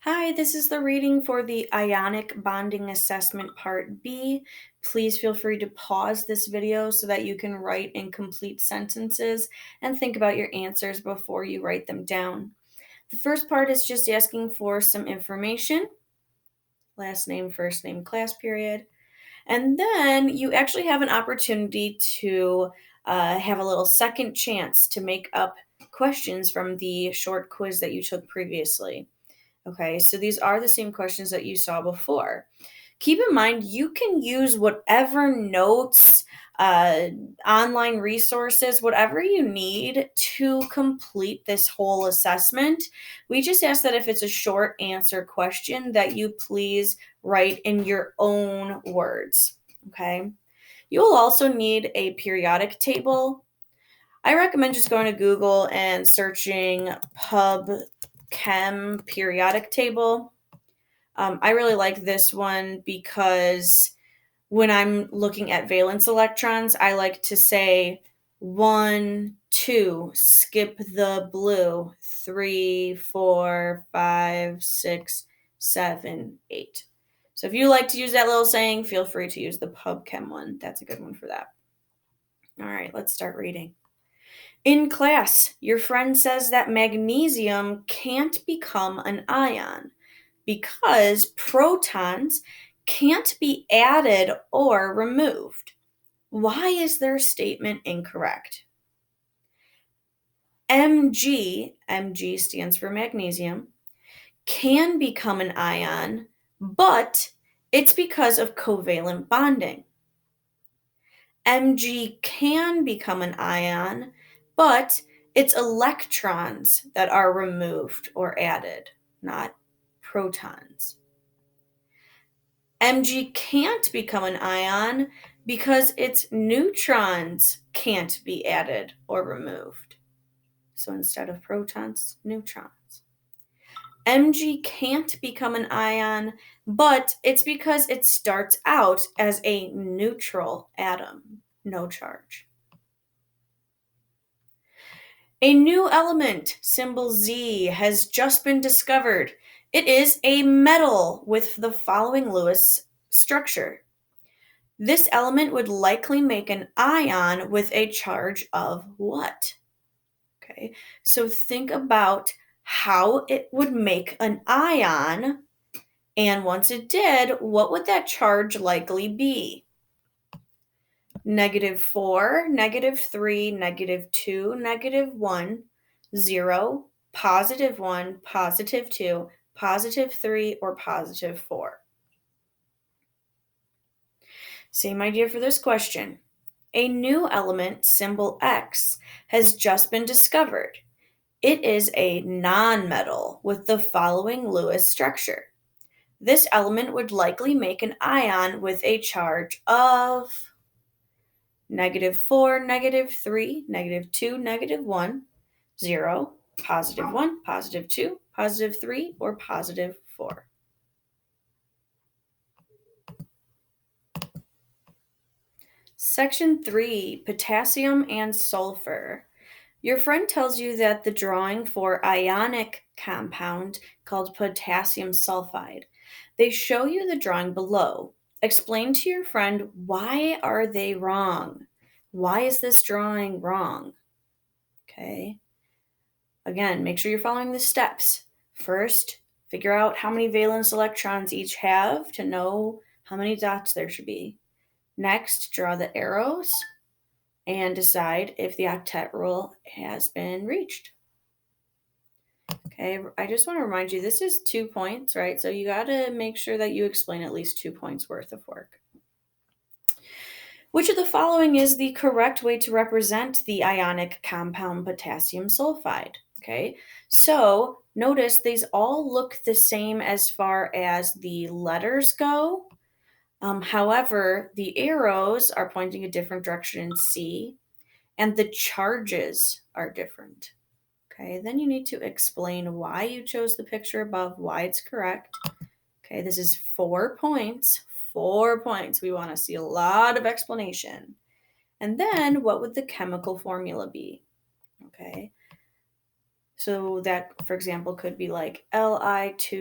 Hi, this is the reading for the Ionic Bonding Assessment Part B. Please feel free to pause this video so that you can write in complete sentences and think about your answers before you write them down. The first part is just asking for some information, last name, first name, class period. And then you actually have an opportunity to have a little second chance to make up questions from the short quiz that you took previously. Okay, so these are the same questions that you saw before. Keep in mind, you can use whatever notes, uh, online resources, whatever you need to complete this whole assessment. We just ask that if it's a short answer question, that you please write in your own words. Okay, you will also need a periodic table. I recommend just going to Google and searching pub chem periodic table. I really like this one because when I'm looking at valence electrons, I like to say 1, 2, skip the blue, 3, 4, 5, 6, 7, 8. So if you like to use that little saying, feel free to use the pub chem one. That's a good one for that. All right, let's start reading. In class, your friend says that magnesium can't become an ion because protons can't be added or removed. Why is their statement incorrect? Mg stands for magnesium, can become an ion, but it's because of covalent bonding. Mg can become an ion, but it's electrons that are removed or added, not protons. Mg can't become an ion because its neutrons can't be added or removed. So instead of protons, neutrons. Mg can't become an ion, but it's because it starts out as a neutral atom, no charge. A new element, symbol Z, has just been discovered. It is a metal with the following Lewis structure. This element would likely make an ion with a charge of what? Okay, so think about how it would make an ion, and once it did, what would that charge likely be? -4, -3, -2, -1, 0, +1, +2, +3, or +4. Same idea for this question. A new element, symbol X, has just been discovered. It is a nonmetal with the following Lewis structure. This element would likely make an ion with a charge of -4, -3, -2, -1, 0, +1, +2, +3, or +4. Section 3, potassium and sulfur. Your friend tells you that the drawing for ionic compound called potassium sulfide. They show you the drawing below. Explain to your friend, why are they wrong? Why is this drawing wrong? Okay. Again, make sure you're following the steps. First, figure out how many valence electrons each have to know how many dots there should be. Next, draw the arrows and decide if the octet rule has been reached. Okay, I just want to remind you, this is 2 points, right? So you got to make sure that you explain at least 2 points worth of work. Which of the following is the correct way to represent the ionic compound potassium sulfide? Okay, so notice these all look the same as far as the letters go. However, the arrows are pointing a different direction in C, and the charges are different. Okay, then you need to explain why you chose the picture above, why it's correct. Okay, this is 4 points. 4 points. We want to see a lot of explanation. And then what would the chemical formula be? Okay, so that, for example, could be like Li2